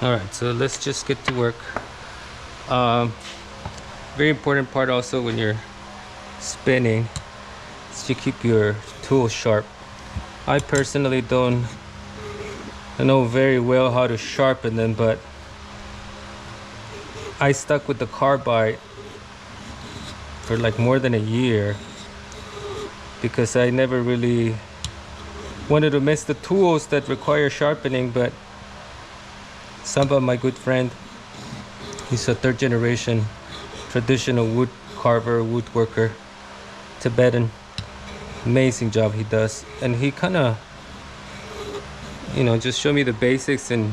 All right, so let's just get to work. Very important part also when you're spinning is to keep your tools sharp. I personally don't know very well how to sharpen them, but I stuck with the carbide for like more than a year because I never really wanted to mess the tools that require sharpening. But Samba, my good friend, he's a third generation traditional wood carver, woodworker, Tibetan. Amazing job he does, and he kind of, you know, just show me the basics and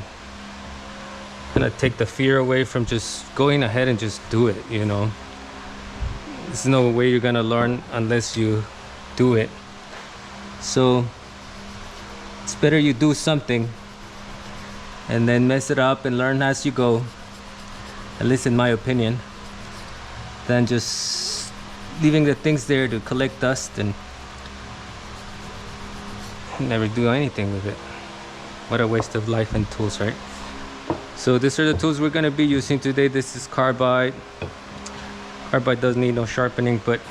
kind of take the fear away from just going ahead and just do it. You know, there's no way you're gonna learn unless you do it. So it's better you do something and then mess it up and learn as you go, at least in my opinion, than just leaving the things there to collect dust and never do anything with it. What a waste of life and tools, right? So these are the tools we're gonna be using today. This is carbide. Carbide doesn't need no sharpening, but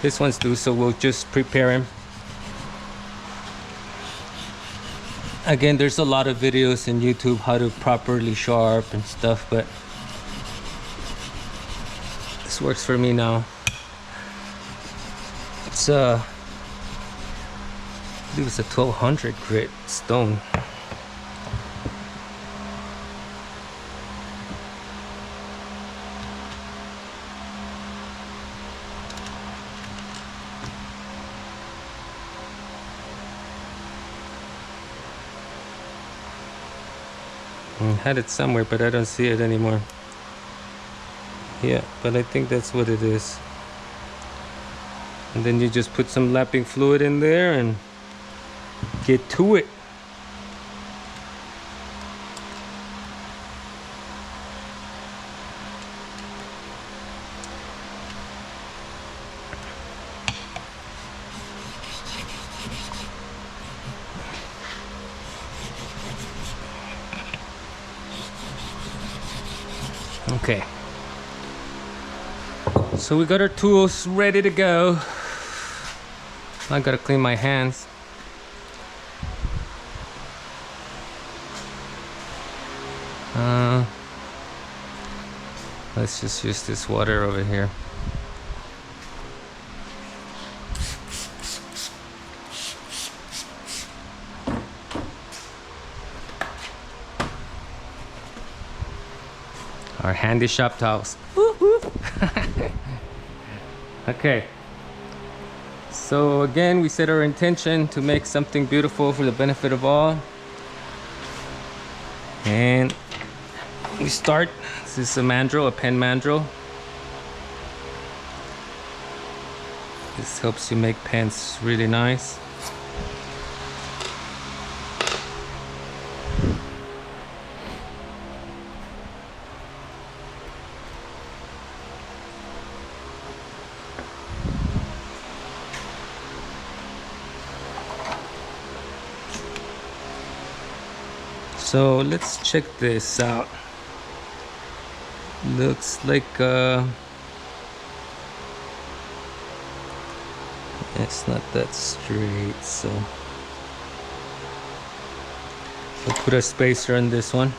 this one's do, so we'll just prepare him. Again, there's a lot of videos in YouTube how to properly sharp and stuff, but this works for me now. It's I believe it's a 1200 grit stone. I had it somewhere, but I don't see it anymore. Yeah, but I think that's what it is. And then you just put some lapping fluid in there and get to it. Okay, so we got our tools ready to go. I gotta clean my hands. Let's just use this water over here. Our handy shop towels. Okay, so again, we set our intention to make something beautiful for the benefit of all, and we start. This is a mandrel, a pen mandrel. This helps you make pens really nice. So let's check this out. Looks like it's not that straight, so we'll put a spacer on this one.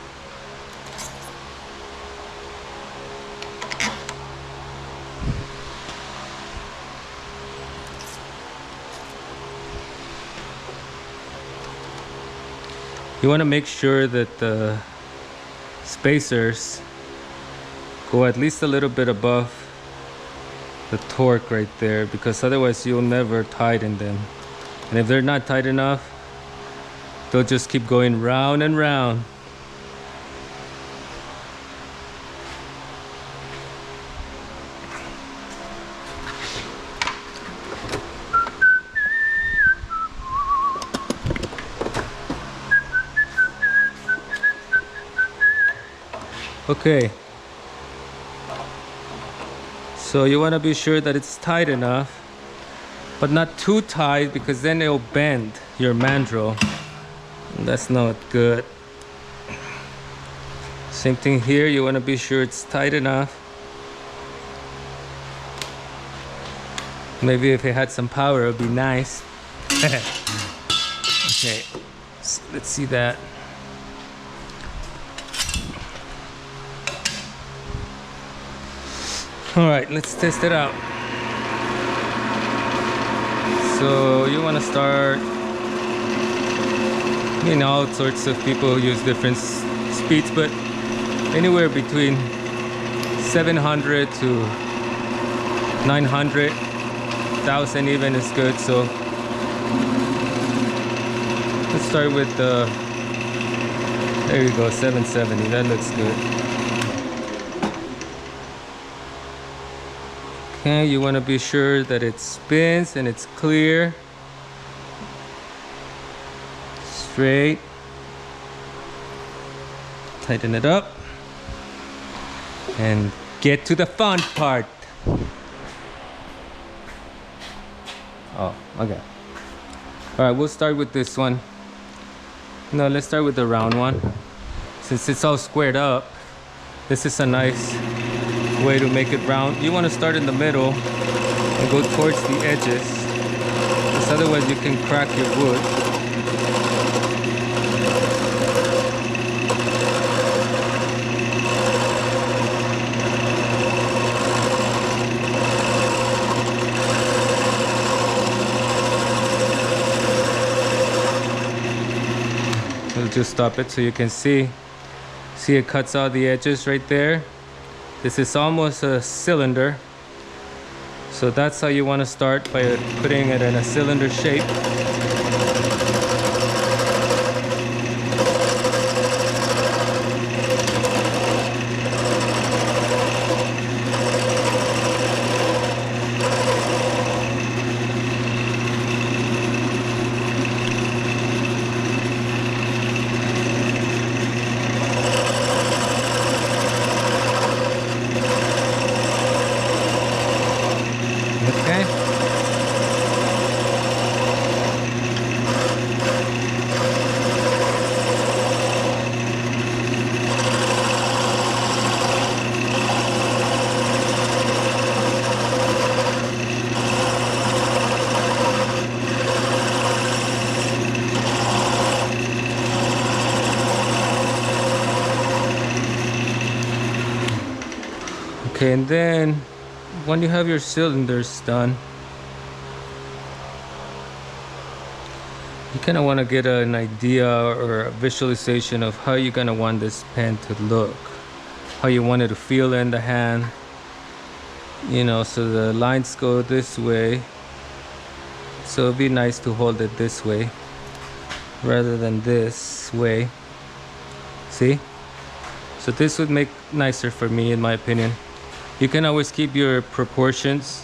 You want to make sure that the spacers go at least a little bit above the torque right there, because otherwise you'll never tighten them. And if they're not tight enough, they'll just keep going round and round. Okay, so you want to be sure that it's tight enough, but not too tight, because then it'll bend your mandrel, and that's not good. Same thing here, you want to be sure it's tight enough. Maybe if it had some power, it would be nice. Okay, let's see that. All right, let's test it out. So you want to start, all sorts of people use different speeds, but anywhere between 700 to 900, 1,000 even is good. So let's start with the, there you go, 770, that looks good. Okay, you want to be sure that it spins and it's clear, straight. Tighten it up and get to the fun part. Oh, okay. All right, we'll start with this one. No, let's start with the round one. Since it's all squared up, this is a nice way to make it round. You want to start in the middle and go towards the edges, because otherwise you can crack your wood. We'll just stop it so you can see it cuts out the edges right there. This is almost a cylinder, so that's how you want to start, by putting it in a cylinder shape. Okay. Okay, and then when you have your cylinders done, you kind of want to get an idea or a visualization of how you're going to want this pen to look, how you want it to feel in the hand, so the lines go this way, so it'd be nice to hold it this way rather than this way. See, so this would make nicer for me, in my opinion. You can always keep your proportions,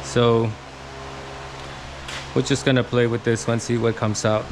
so we're just gonna play with this one, see what comes out.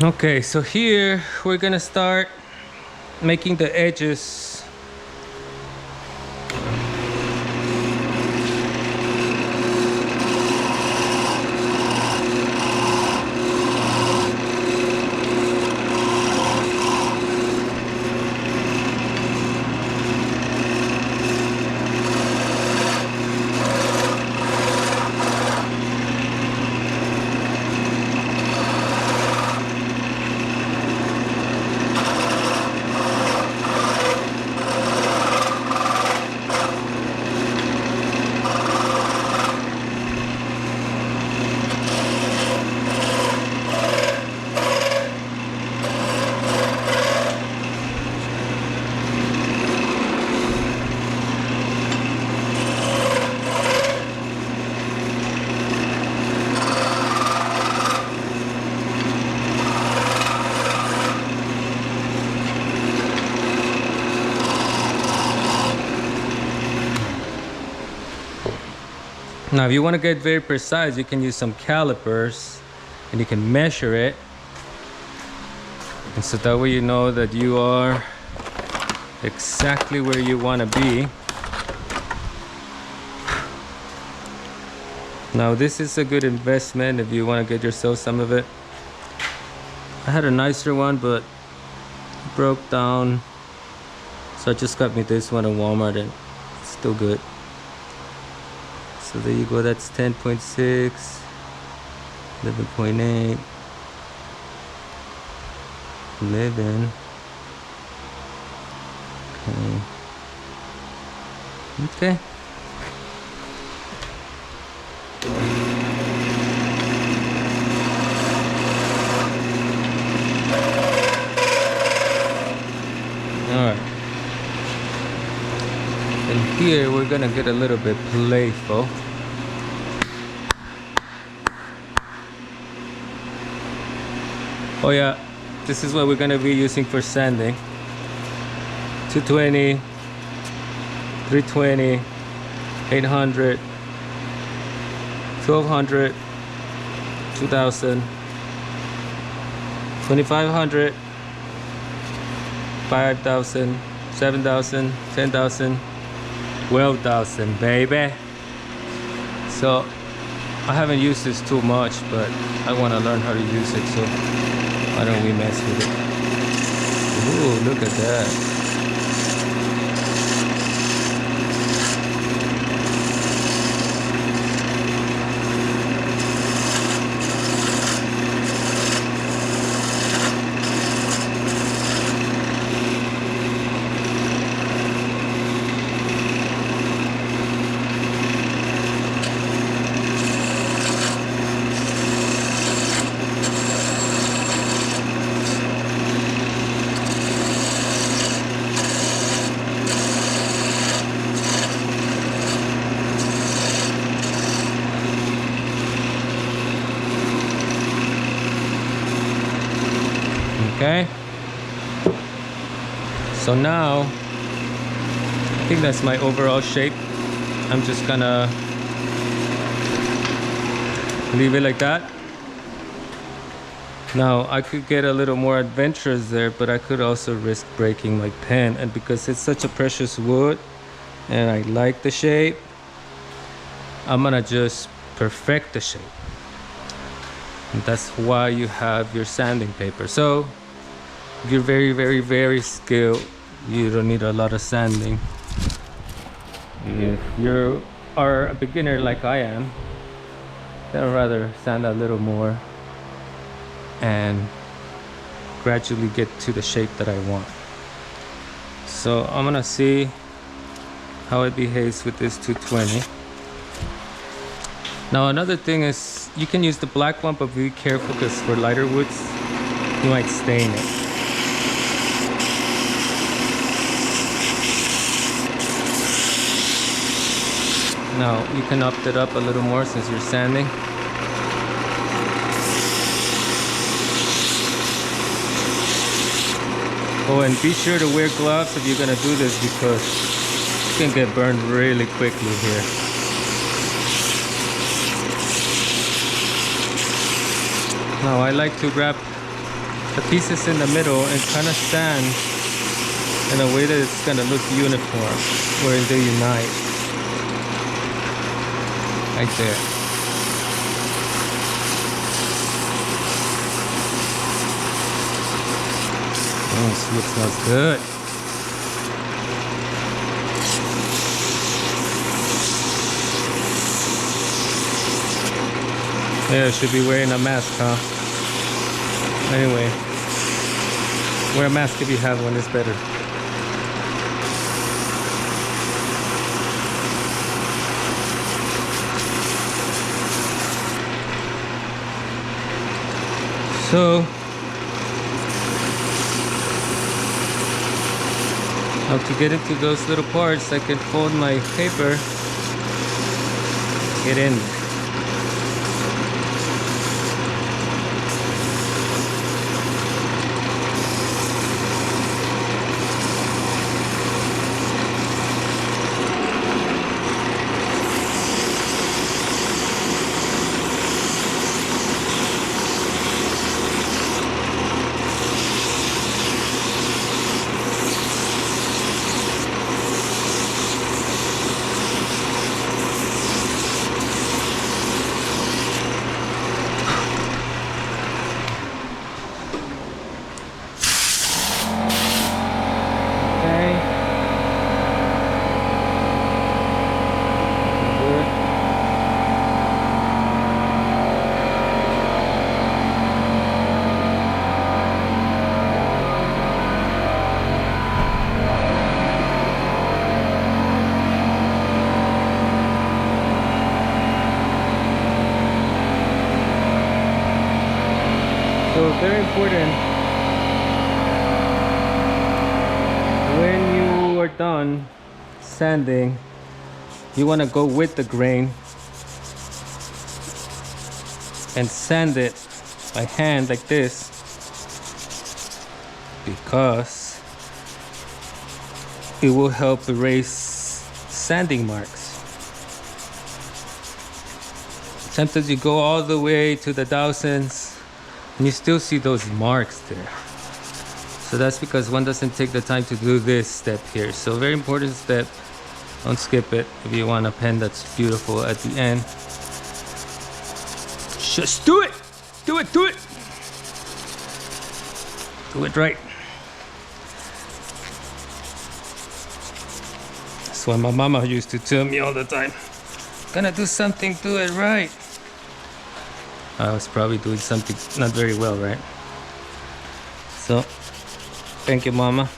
Okay, so here we're gonna start making the edges. Now if you want to get very precise, you can use some calipers and you can measure it, and so that way you know that you are exactly where you want to be. Now this is a good investment if you want to get yourself some of it. I had a nicer one, but it broke down, so I just got me this one at Walmart, and it's still good. So there you go, that's 10.6, 11.8, 11. Okay. Alright. And here we're gonna get a little bit playful. Oh yeah, this is what we're gonna be using for sanding. 220, 320, 800, 1200, 2000, 2500, 5000, 7000, 10,000, 12,000, baby. So I haven't used this too much, but I want to learn how to use it, so why don't we mess with it? Ooh, look at that. Okay, so now I think that's my overall shape. I'm just gonna leave it like that. Now I could get a little more adventurous there, but I could also risk breaking my pen, and because it's such a precious wood and I like the shape, I'm gonna just perfect the shape. And that's why you have your sanding paper. So if you're very skilled, you don't need a lot of sanding. If you are a beginner like I am, then I'd rather sand a little more and gradually get to the shape that I want. So I'm gonna see how it behaves with this 220. Now another thing is, you can use the black one, but be careful because for lighter woods you might stain it. Now you can up it up a little more since you're sanding. Oh, and be sure to wear gloves if you're gonna do this, because you can get burned really quickly here. Now I like to wrap the pieces in the middle and kind of sand in a way that it's gonna look uniform where they unite. Right there. Oh, this wood smells good. Yeah, I should be wearing a mask, huh? Anyway, wear a mask if you have one, it's better. So now to get into those little parts, I can fold my paper, get in. important when you are done sanding, you want to go with the grain and sand it by hand like this, because it will help erase sanding marks. Sometimes you go all the way to the thousands and you still see those marks there. So that's because one doesn't take the time to do this step here. So very important step. Don't skip it if you want a pen that's beautiful at the end. Just do it! Do it, do it! Do it right. That's what my mama used to tell me all the time. Gonna do something, do it right. I was probably doing something not very well, right? So, thank you, mama.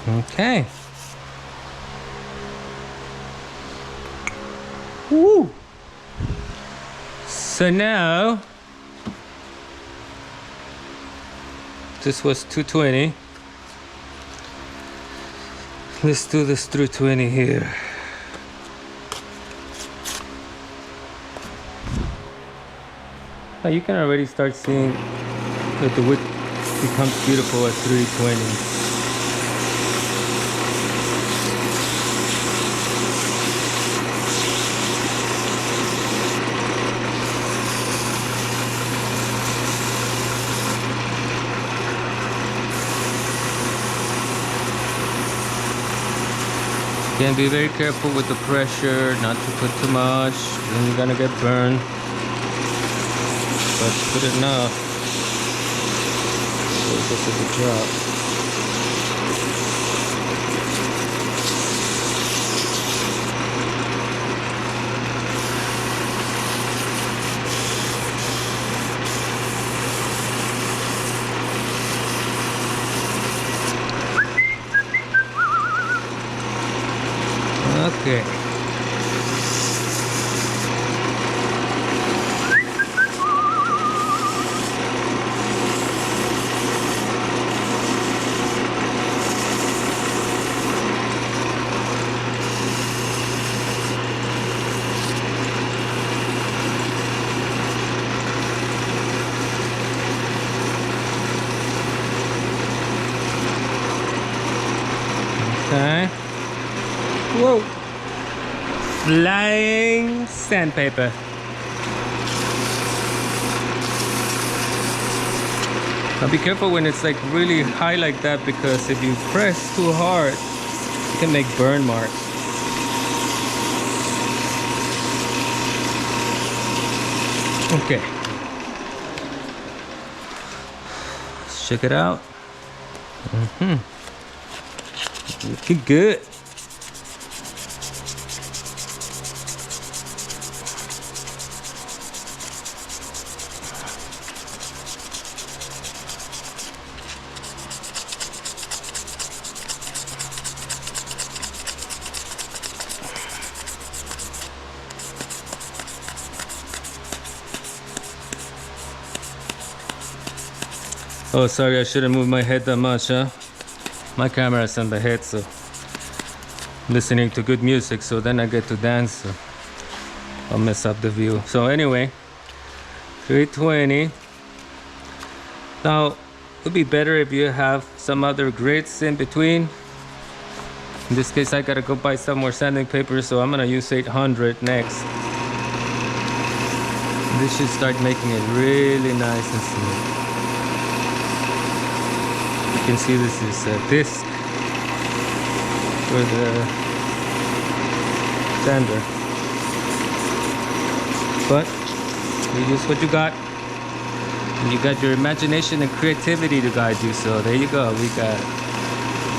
Okay. Woo! So now, this was 220. Let's do this 320 here. Now you can already start seeing that the wood becomes beautiful at 320. Again, be very careful with the pressure, not to put too much, then you're gonna get burned. But put enough so it does a good job. Okay. Okay. Whoa. Flying sandpaper. Now be careful when it's like really high like that, because if you press too hard, you can make burn marks. Okay. Let's check it out. Looking good. Oh, sorry, I shouldn't move my head that much, huh? My camera's on the head, so listening to good music, so then I get to dance, so I'll mess up the view. So anyway, 320. Now, it would be better if you have some other grits in between. In this case, I gotta go buy some more sanding paper, so I'm gonna use 800 next. This should start making it really nice and smooth. You can see this is a disc for the sander, but you use what you got, and you got your imagination and creativity to guide you. So there you go, we got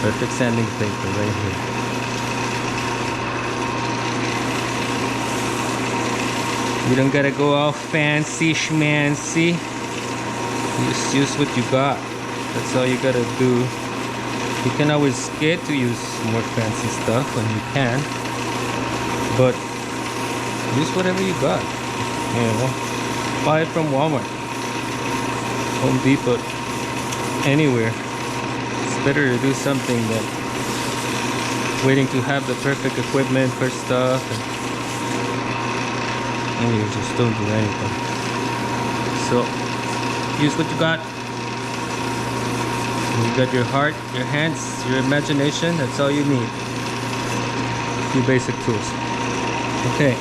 perfect sanding paper right here. You don't gotta go all fancy schmancy, you just use what you got. That's all you gotta do. You can always get to use more fancy stuff when you can, but use whatever you got. You know, buy it from Walmart, Home Depot, anywhere. It's better to do something than waiting to have the perfect equipment for stuff and you just don't do anything. So use what you got. You got your heart, your hands, your imagination. That's all you need. A few basic tools. Okay.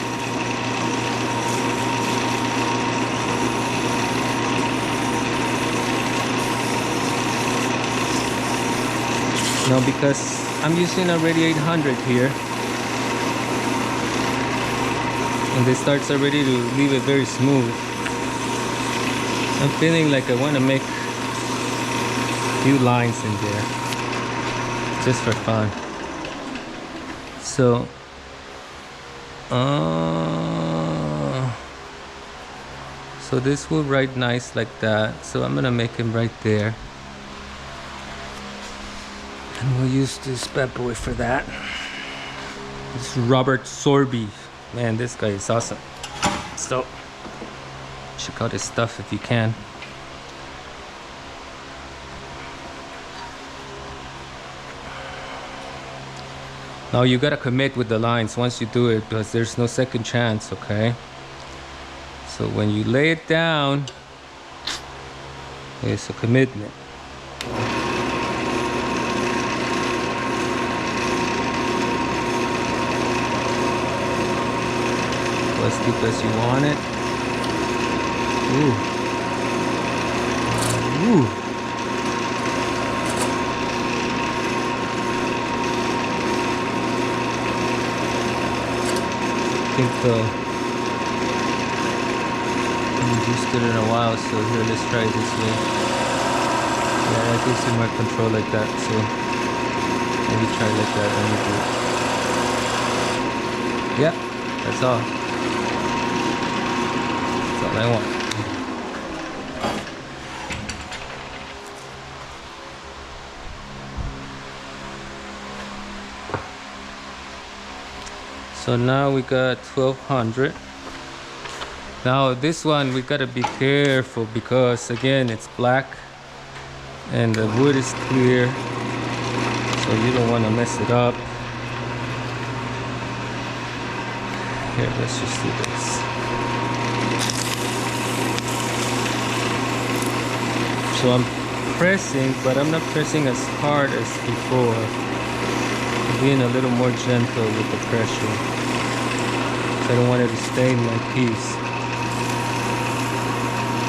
Now, because I'm using already 800 here, and this starts already to leave it very smooth, I'm feeling like I want to make a few lines in there, just for fun. So, so this will write nice like that. So I'm gonna make him right there. And we'll use this bad boy for that. This is Robert Sorby. Man, this guy is awesome. So, check out his stuff if you can. Now you gotta commit with the lines once you do it, because there's no second chance, okay? So when you lay it down, it's a commitment. As deep as you want it. Ooh. Ooh. I think I haven't used it in a while, so here, let's try it this way. Yeah, I do see more control like that, so maybe try like that and do it. Yeah, that's all. That's all I want. So now we got 1200. Now this one we gotta be careful, because again it's black and the wood is clear, so you don't want to mess it up. Here, let's just do this. So I'm pressing, but I'm not pressing as hard as before. I'm being a little more gentle with the pressure. So I don't want it to stain my piece.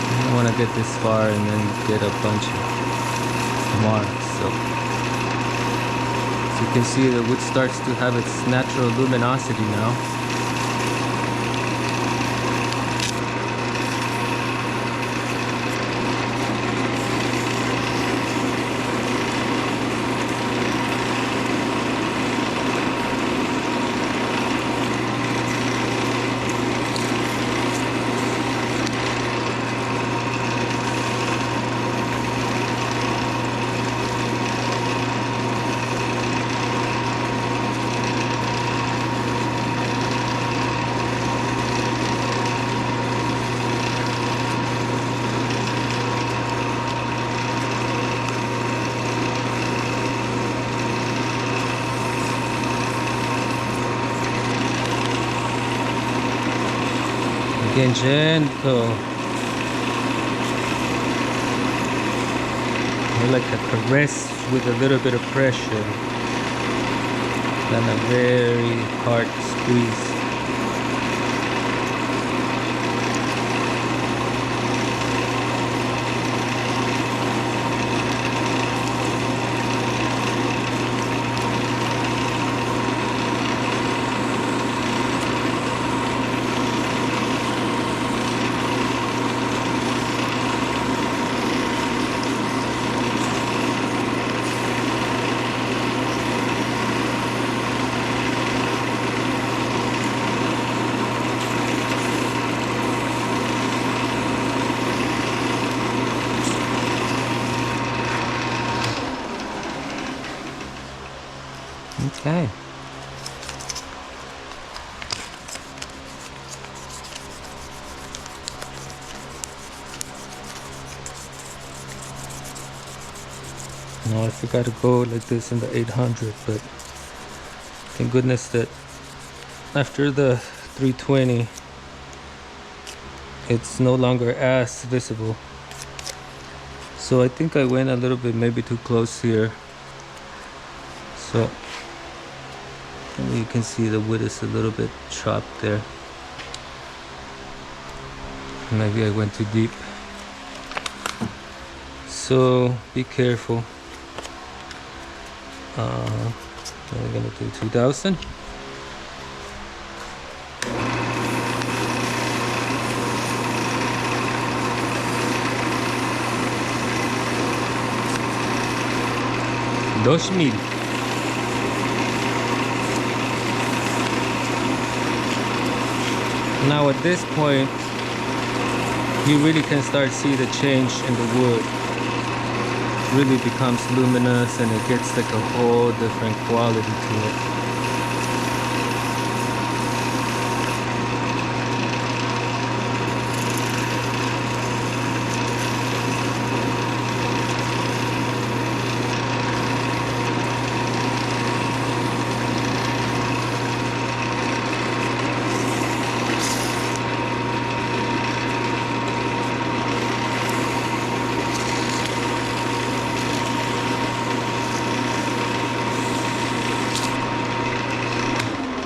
I don't want to get this far and then get a bunch of marks. So as you can see, the wood starts to have its natural luminosity now. Again, gentle. More like a caress with a little bit of pressure, than a very hard squeeze. Okay. No, I forgot to go like this in the 800, but thank goodness that after the 320 it's no longer as visible. So I think I went a little bit maybe too close here. So you can see the wood is a little bit chopped there. Maybe I went too deep. So be careful. We're gonna do 2000. Dos mil. Now at this point, you really can start see the change in the wood. Really becomes luminous and it gets like a whole different quality to it.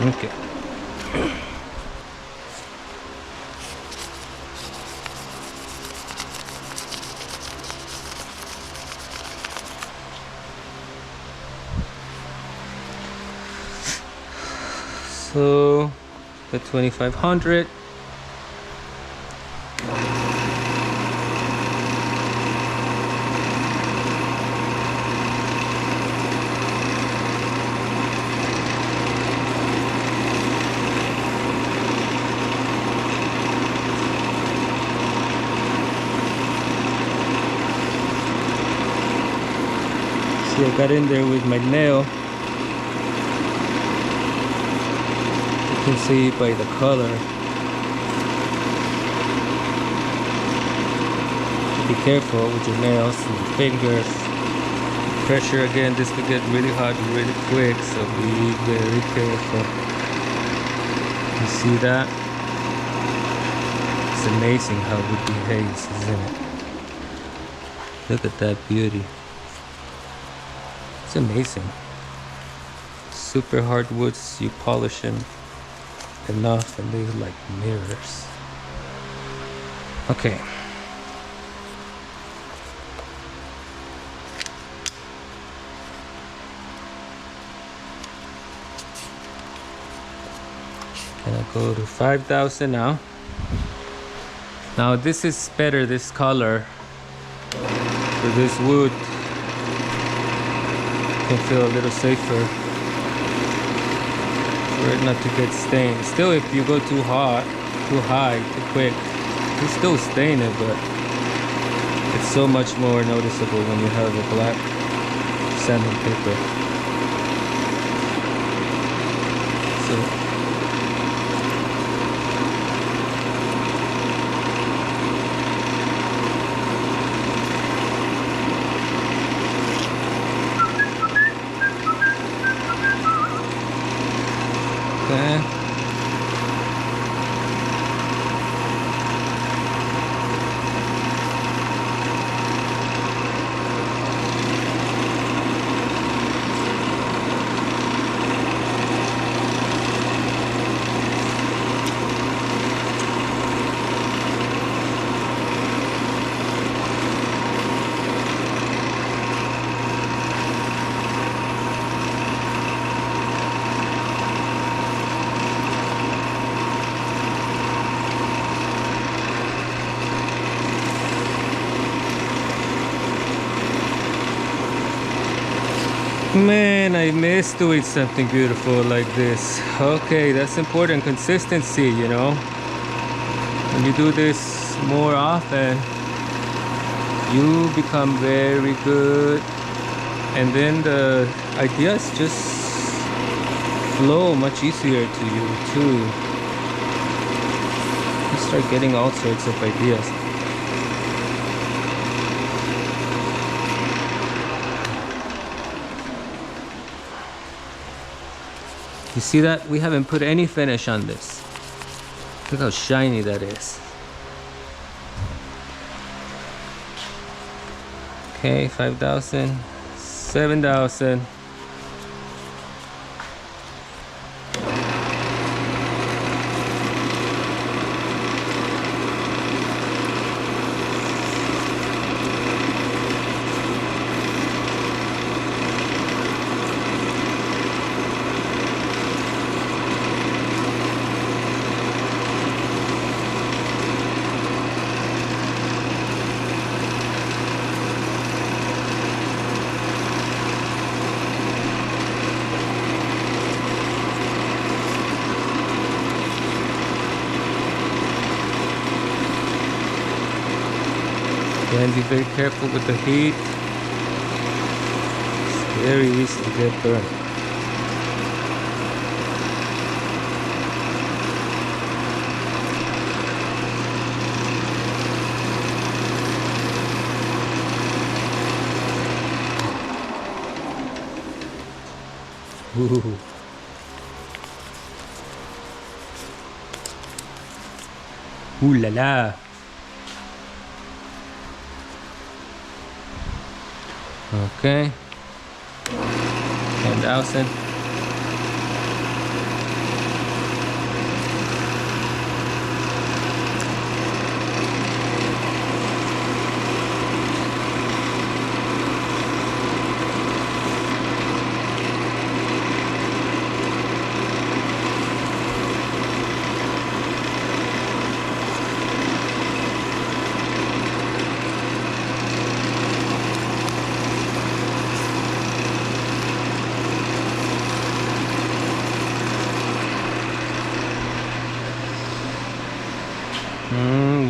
Okay. So the 2500. See, I got in there with my nail. You can see by the color. Be careful with your nails and your fingers. Pressure again, this could get really hot really quick, so be very careful. You see that? It's amazing how it behaves, isn't it? Look at that beauty. It's amazing. Super hard woods, you polish them enough and they like mirrors. Okay. Gonna go to 5000 now. Now this is better, this color for this wood. Can feel a little safer for it not to get stained. Still, if you go too hot, too high, too quick, you still stain it, but it's so much more noticeable when you have a black sandpaper. So okay. Man, I miss doing something beautiful like this. Okay, that's important. Consistency, you know. When you do this more often, you become very good. And then the ideas just flow much easier to you too. You start getting all sorts of ideas. You see that? We haven't put any finish on this. Look how shiny that is. Okay, 5,000, 7,000. And be very careful with the heat. It's very easy to get burned. Ooh. Ooh la la. Okay, 10,000.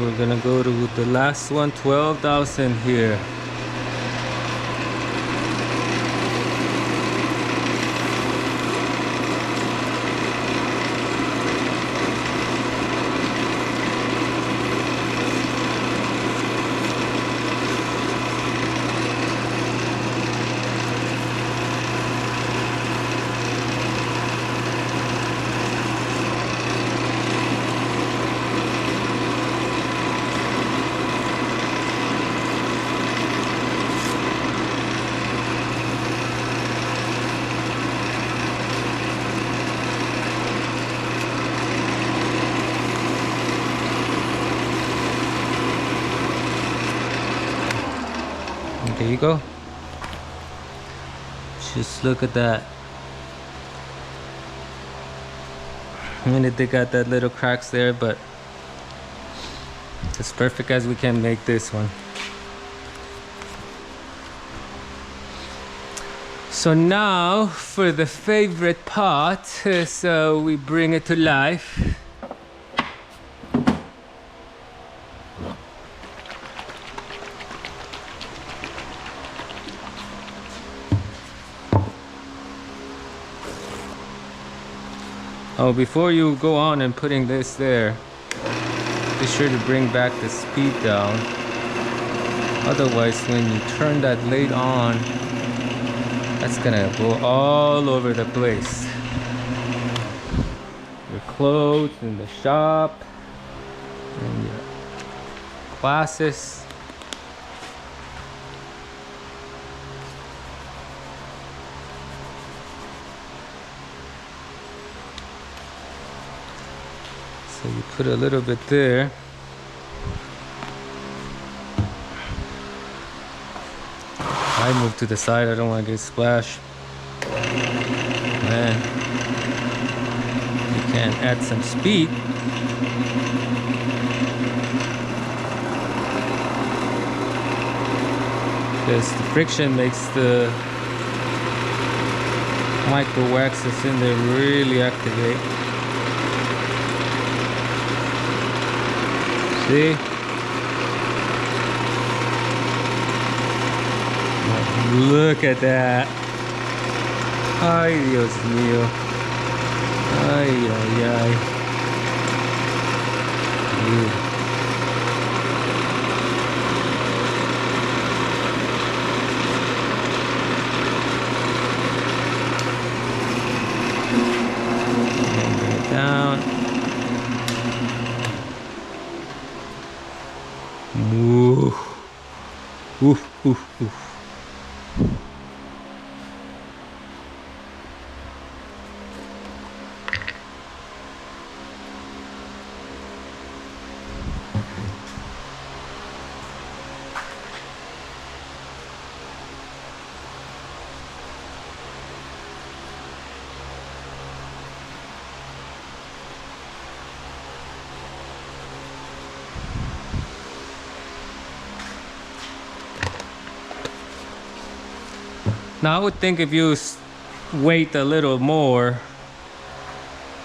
We're gonna go to the last one, 12,000 here. There you go. Just look at that. I mean, they got that little cracks there, but as perfect as we can make this one. So now for the favorite part, so we bring it to life. Oh, before you go on and putting this there, be sure to bring back the speed down. Otherwise, when you turn that lathe on, that's gonna go all over the place. Your clothes in the shop, and your classes. So you put a little bit there. I move to the side, I don't want to get splashed. Then you can add some speed. Because the friction makes the micro waxes in there really activate. See? Look at that. Ay, Dios mío. Ay, ay, ay. And bring it down. Ooh. Oof, oof, oof. Now I would think if you wait a little more,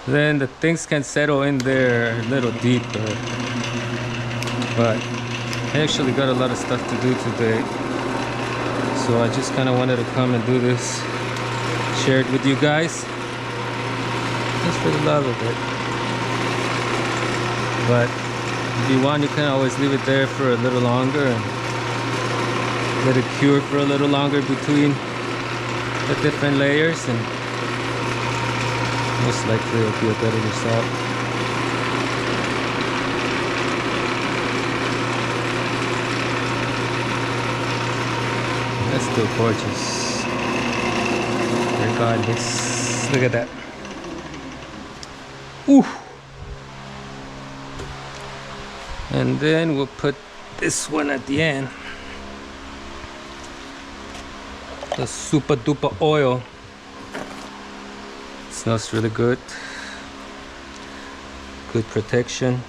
then the things can settle in there a little deeper. But I actually got a lot of stuff to do today, so I just kind of wanted to come and do this, share it with you guys, just for the love of it. But if you want, you can always leave it there for a little longer and let it cure for a little longer between the different layers, and most likely it'll be a better result. That's still gorgeous regardless. Look at that. Ooh. And then we'll put this one at the end, the super duper oil. It smells really good. Good protection.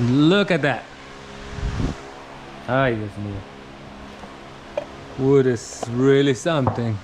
Look at that. Ay, Dios mío. Wood is really something.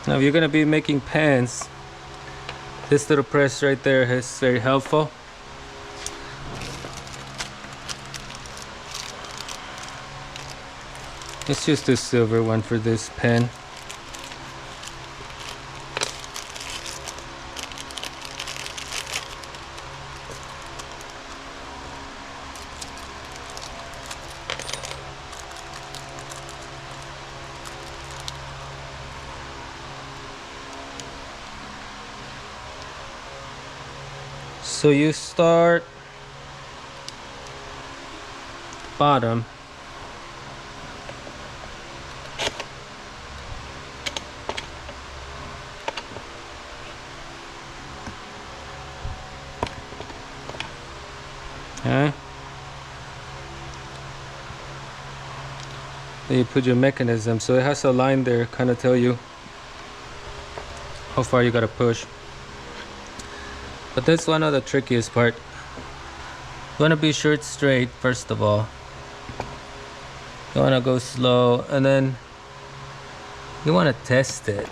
Now if you're gonna be making pans, this little press right there is very helpful. It's just a silver one for this pan. So you start bottom. Okay. Then you put your mechanism, so it has a line there, kind of tell you how far you gotta push. But that's one of the trickiest part. You wanna be sure it's straight first of all. You wanna go slow, and then you wanna test it.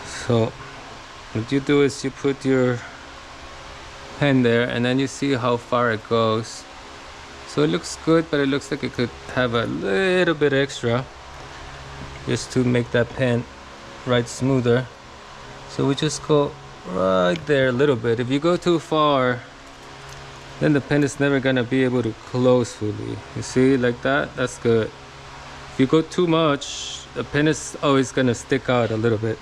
So what you do is you put your pen there, and then you see how far it goes. So it looks good, but it looks like it could have a little bit extra just to make that pen write smoother. So we just go right there a little bit. If you go too far, then the pen is never gonna be able to close fully. You see, like that? That's good. If you go too much, the pen is always gonna stick out a little bit.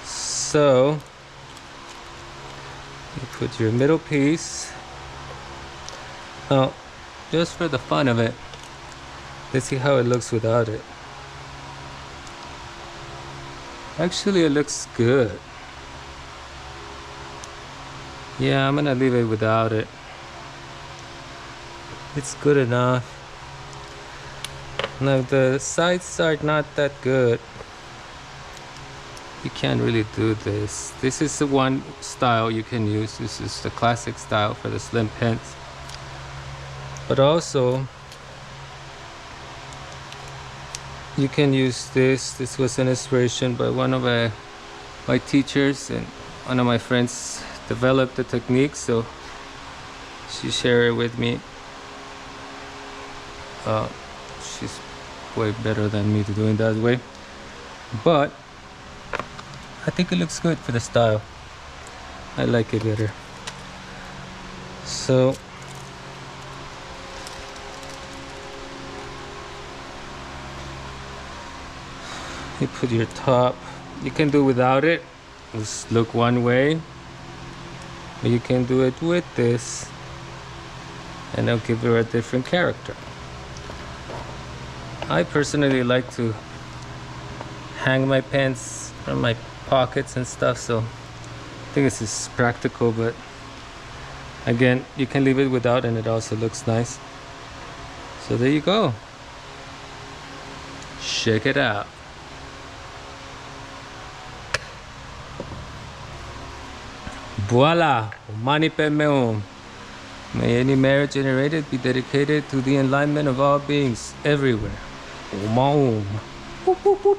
So you put your middle piece. Now, just for the fun of it, let's see how it looks without it. Actually, it looks good. Yeah, I'm gonna leave it without it. It's good enough. Now, the sides are not that good. You can't really do this. This is the one style you can use. This is the classic style for the slim pens. But also, you can use this. This was an inspiration by one of my teachers, and one of my friends developed the technique, so she shared it with me. She's way better than me to doing that way, but I think it looks good for the style. I like it better. So you put your top. You can do without it, just look one way, or you can do it with this, and it'll give you a different character. I personally like to hang my pens from my pockets and stuff, so I think this is practical, but again, you can leave it without and it also looks nice. So there you go. Check it out. Voila! Mani Padme Hum. May any merit generated be dedicated to the enlightenment of all beings everywhere. Om. Boop, boop, boop.